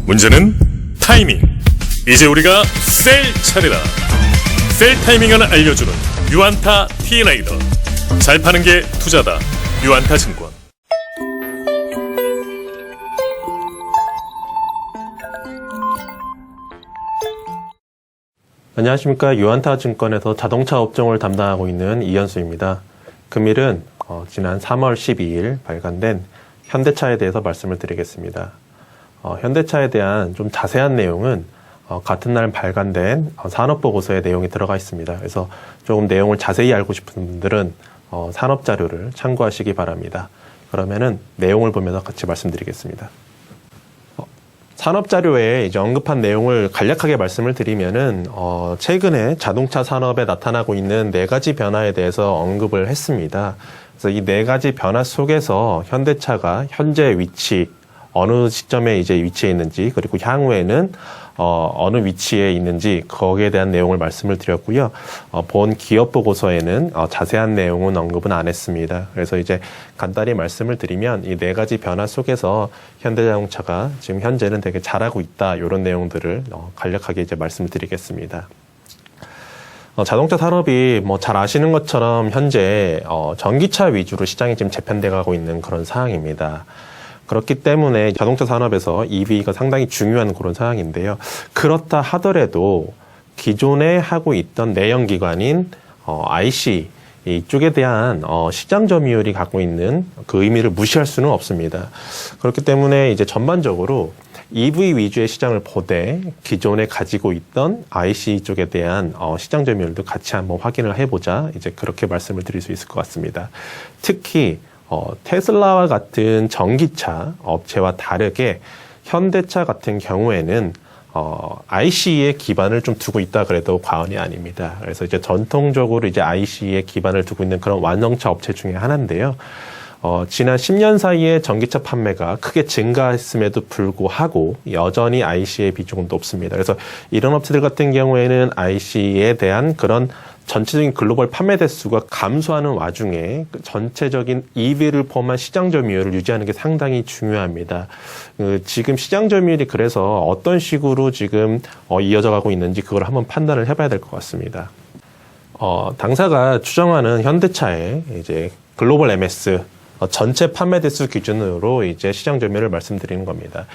문제는 타이밍. 이제 우리가 셀 차례다. 셀 타이밍을 알려주는 유안타 T레이더. 잘 파는 게 투자다. 유안타 증권. 안녕하십니까. 유안타 증권에서 자동차 업종을 담당하고 있는 이현수입니다. 금일은 지난 3월 12일 발간된 현대차에 대해서 말씀을 드리겠습니다. 현대차에 대한 좀 자세한 내용은 같은 날 발간된 산업보고서에 내용이 들어가 있습니다. 그래서 조금 내용을 자세히 알고 싶은 분들은 산업자료를 참고하시기 바랍니다. 그러면은 내용을 보면서 같이 말씀드리겠습니다. 산업자료에 이제 언급한 내용을 간략하게 말씀을 드리면은, 최근에 자동차 산업에 나타나고 있는 4가지 변화에 대해서 언급을 했습니다. 그래서 이 4가지 변화 속에서 현대차가 현재 위치, 어느 시점에 이제 위치해 있는지, 그리고 향후에는 어느 위치에 있는지 거기에 대한 내용을 말씀을 드렸고요. 본 기업 보고서에는 자세한 내용은 언급은 안 했습니다. 그래서 이제 간단히 말씀을 드리면 이 4가지 변화 속에서 현대자동차가 지금 현재는 되게 잘하고 있다, 이런 내용들을 간략하게 이제 말씀을 드리겠습니다. 자동차 산업이 뭐 잘 아시는 것처럼 현재 전기차 위주로 시장이 지금 재편돼 가고 있는 그런 상황입니다. 그렇기 때문에 자동차 산업에서 EV가 상당히 중요한 그런 상황인데요. 그렇다 하더라도 기존에 하고 있던 내연기관인 IC 이쪽에 대한 시장 점유율이 갖고 있는 그 의미를 무시할 수는 없습니다. 그렇기 때문에 이제 전반적으로 EV 위주의 시장을 보되 기존에 가지고 있던 IC 쪽에 대한 시장 점유율도 같이 한번 확인을 해보자, 이제 그렇게 말씀을 드릴 수 있을 것 같습니다. 특히 테슬라와 같은 전기차 업체와 다르게 현대차 같은 경우에는 IC에 기반을 좀 두고 있다 그래도 과언이 아닙니다. 그래서 이제 전통적으로 이제 IC에 기반을 두고 있는 그런 완성차 업체 중에 하나인데요. 지난 10년 사이에 전기차 판매가 크게 증가했음에도 불구하고 여전히 IC의 비중은 높습니다. 그래서 이런 업체들 같은 경우에는 IC에 대한 그런 전체적인 글로벌 판매 대수가 감소하는 와중에 전체적인 EV를 포함한 시장 점유율을 유지하는 게 상당히 중요합니다. 지금 시장 점유율이 그래서 어떤 식으로 지금 이어져 가고 있는지 그걸 한번 판단을 해봐야 될 것 같습니다. 당사가 추정하는 현대차의 이제 글로벌 MS 전체 판매 대수 기준으로 이제 시장 점유율을 말씀드리는 겁니다.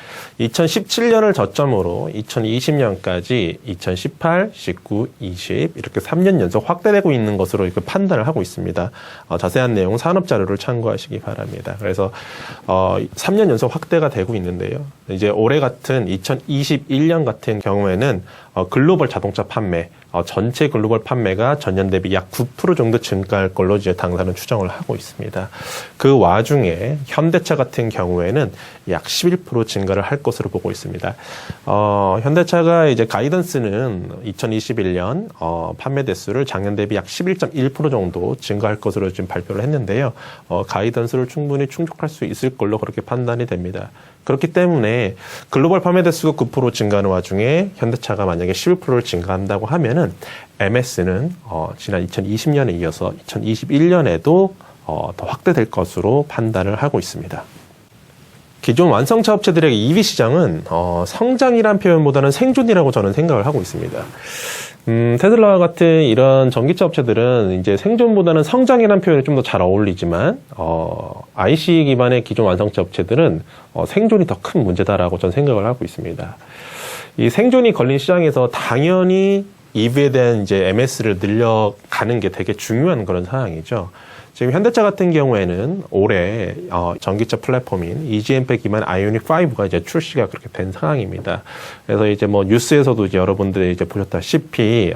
2017년을 저점으로 2020년까지 2018, 19, 20 이렇게 3년 연속 확대되고 있는 것으로 이렇게 판단을 하고 있습니다. 자세한 내용은 산업 자료를 참고하시기 바랍니다. 그래서 3년 연속 확대가 되고 있는데요. 이제 올해 같은 2021년 같은 경우에는 글로벌 자동차 판매, 전체 글로벌 판매가 전년 대비 약 9% 정도 증가할 걸로 이제 당사는 추정을 하고 있습니다. 그 와중에 현대차 같은 경우에는 약 11% 증가를 할 것으로 보고 있습니다. 현대차가 이제 가이던스는 2021년 판매 대수를 작년 대비 약 11.1% 정도 증가할 것으로 지금 발표를 했는데요. 가이던스를 충분히 충족할 수 있을 걸로 그렇게 판단이 됩니다. 그렇기 때문에 글로벌 판매 대수가 9% 증가하는 와중에 현대차가 만약에 11%를 증가한다고 하면은 MS는 지난 2020년에 이어서 2021년에도 더 확대될 것으로 판단을 하고 있습니다. 기존 완성차 업체들의 EV 시장은 성장이란 표현보다는 생존이라고 저는 생각을 하고 있습니다. 테슬라와 같은 이런 전기차 업체들은 이제 생존보다는 성장이라는 표현이 좀 더 잘 어울리지만 IC 기반의 기존 완성차 업체들은 생존이 더 큰 문제다라고 저는 생각을 하고 있습니다. 이 생존이 걸린 시장에서 당연히 EV에 대한 이제 MS를 늘려가는 게 되게 중요한 그런 상황이죠. 지금 현대차 같은 경우에는 올해 전기차 플랫폼인 EGM 기반 아이오닉 5가 이제 출시가 그렇게 된 상황입니다. 그래서 이제 뭐 뉴스에서도 이제 여러분들이 이제 보셨다시피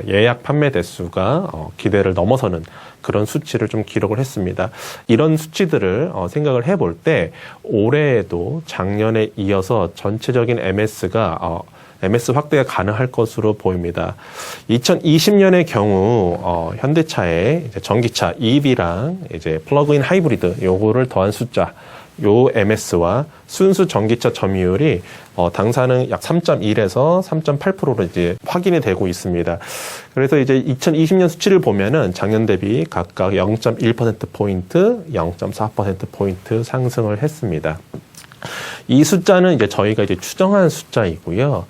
예약 판매 대수가 기대를 넘어서는 그런 수치를 좀 기록을 했습니다. 이런 수치들을 생각을 해볼 때 올해에도 작년에 이어서 전체적인 MS 확대가 가능할 것으로 보입니다. 2020년의 경우 현대차의 이제 전기차 EV랑 이제 플러그인 하이브리드 요거를 더한 숫자, 요 MS와 순수 전기차 점유율이 당사는 약 3.1에서 3.8%로 이제 확인이 되고 있습니다. 그래서 이제 2020년 수치를 보면은 작년 대비 각각 0.1%포인트, 0.4%포인트 상승을 했습니다. 이 숫자는 이제 저희가 이제 추정한 숫자이고요.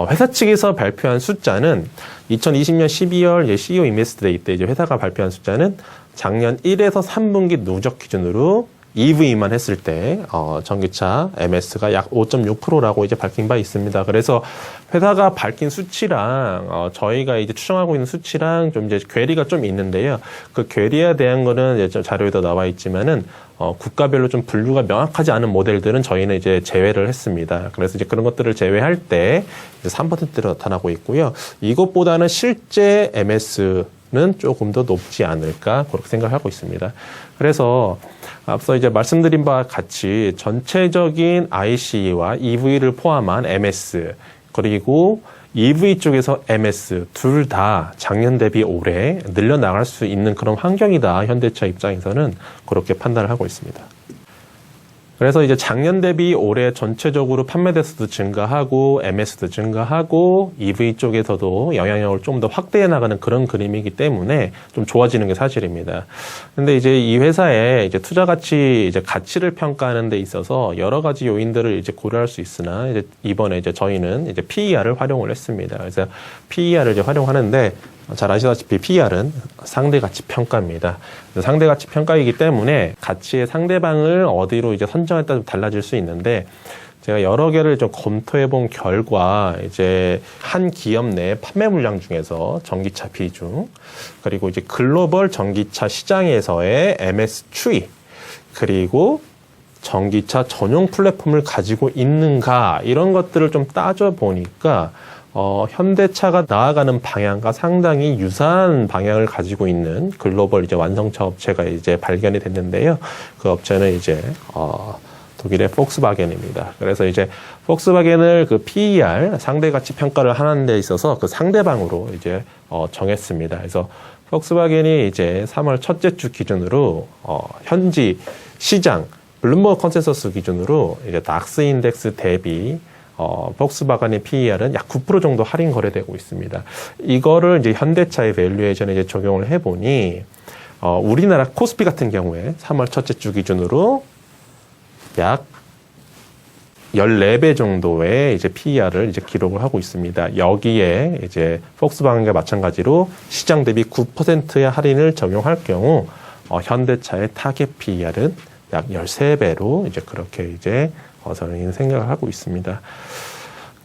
회사 측에서 발표한 숫자는 2020년 12월 CEO 인베스트 데이 때 이제 회사가 발표한 숫자는 작년 1에서 3분기 누적 기준으로 EV만 했을 때 전기차 MS가 약 5.6%라고 이제 밝힌 바 있습니다. 그래서 회사가 밝힌 수치랑 저희가 이제 추정하고 있는 수치랑 좀 이제 괴리가 좀 있는데요. 그 괴리에 대한 거는 이제 자료에도 나와 있지만은 국가별로 좀 분류가 명확하지 않은 모델들은 저희는 이제 제외를 했습니다. 그래서 이제 그런 것들을 제외할 때 이제 3%대로 나타나고 있고요. 이것보다는 실제 MS는 조금 더 높지 않을까 그렇게 생각하고 있습니다. 그래서 앞서 이제 말씀드린 바와 같이 전체적인 ICE와 EV를 포함한 MS 그리고 EV 쪽에서 MS 둘 다 작년 대비 올해 늘려나갈 수 있는 그런 환경이다. 현대차 입장에서는 그렇게 판단을 하고 있습니다. 그래서 이제 작년 대비 올해 전체적으로 판매 대수도 증가하고 MS도 증가하고 EV 쪽에서도 영향력을 좀 더 확대해 나가는 그런 그림이기 때문에 좀 좋아지는 게 사실입니다. 근데 이제 이 회사의 이제 투자 가치 이제 가치를 평가하는 데 있어서 여러 가지 요인들을 이제 고려할 수 있으나 이제 이번에 이제 저희는 이제 PER을 활용을 했습니다. 그래서 PER을 이제 활용하는데 잘 아시다시피 PER은 상대가치 평가입니다. 상대가치 평가이기 때문에 가치의 상대방을 어디로 이제 선정에 따라 달라질 수 있는데 제가 여러 개를 좀 검토해 본 결과 이제 한 기업 내 판매 물량 중에서 전기차 비중 그리고 이제 글로벌 전기차 시장에서의 MS 추이 그리고 전기차 전용 플랫폼을 가지고 있는가 이런 것들을 좀 따져 보니까 현대차가 나아가는 방향과 상당히 유사한 방향을 가지고 있는 글로벌 이제 완성차 업체가 이제 발견이 됐는데요. 그 업체는 이제 독일의 폭스바겐입니다. 그래서 이제 폭스바겐을 그 PER 상대 가치 평가를 하는 데 있어서 그 상대방으로 이제 정했습니다. 그래서 폭스바겐이 이제 3월 첫째 주 기준으로 현지 시장 블룸버그 컨센서스 기준으로 이제 닥스 인덱스 대비 폭스바겐의 PER은 약 9% 정도 할인 거래되고 있습니다. 이거를 이제 현대차의 밸류에이션에 이제 적용을 해보니, 우리나라 코스피 같은 경우에 3월 첫째 주 기준으로 약 14배 정도의 이제 PER을 이제 기록을 하고 있습니다. 여기에 이제 폭스바겐과 마찬가지로 시장 대비 9%의 할인을 적용할 경우, 현대차의 타겟 PER은 약 13배로 이제 그렇게 이제 저는 생각을 하고 있습니다.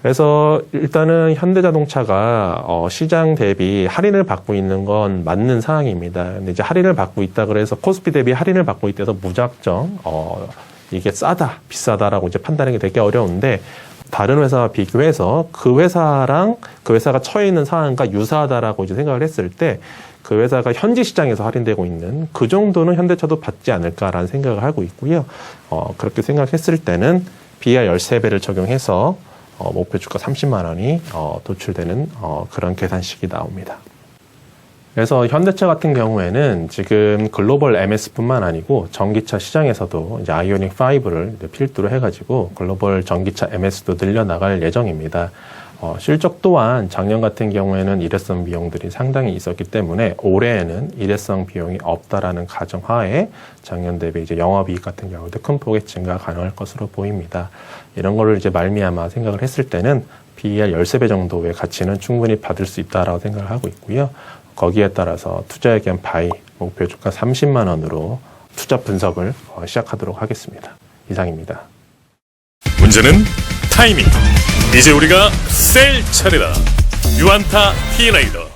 그래서 일단은 현대자동차가 시장 대비 할인을 받고 있는 건 맞는 상황입니다. 근데 이제 할인을 받고 있다 그래서 코스피 대비 할인을 받고 있다서 무작정 이게 싸다, 비싸다라고 이제 판단하기 되게 어려운데 다른 회사와 비교해서 그 회사랑 그 회사가 처해 있는 상황과 유사하다라고 이제 생각을 했을 때 그 회사가 현지 시장에서 할인되고 있는 그 정도는 현대차도 받지 않을까라는 생각을 하고 있고요. 그렇게 생각했을 때는 PER 13배를 적용해서 목표 주가 30만 원이 도출되는 그런 계산식이 나옵니다. 그래서 현대차 같은 경우에는 지금 글로벌 MS뿐만 아니고 전기차 시장에서도 이제 아이오닉 5를 필두로 해가지고 글로벌 전기차 MS도 늘려나갈 예정입니다. 실적 또한 작년 같은 경우에는 일회성 비용들이 상당히 있었기 때문에 올해에는 일회성 비용이 없다라는 가정하에 작년 대비 이제 영업이익 같은 경우도 큰 폭의 증가 가능할 것으로 보입니다. 이런 거를 이제 말미암아 생각을 했을 때는 PER 13배 정도의 가치는 충분히 받을 수 있다라고 생각을 하고 있고요. 거기에 따라서 투자 의견 바이 목표 주가 30만 원으로 투자 분석을 시작하도록 하겠습니다. 이상입니다. 문제는 타이밍. 이제 우리가 셀 차례다. 유안타 T레이더.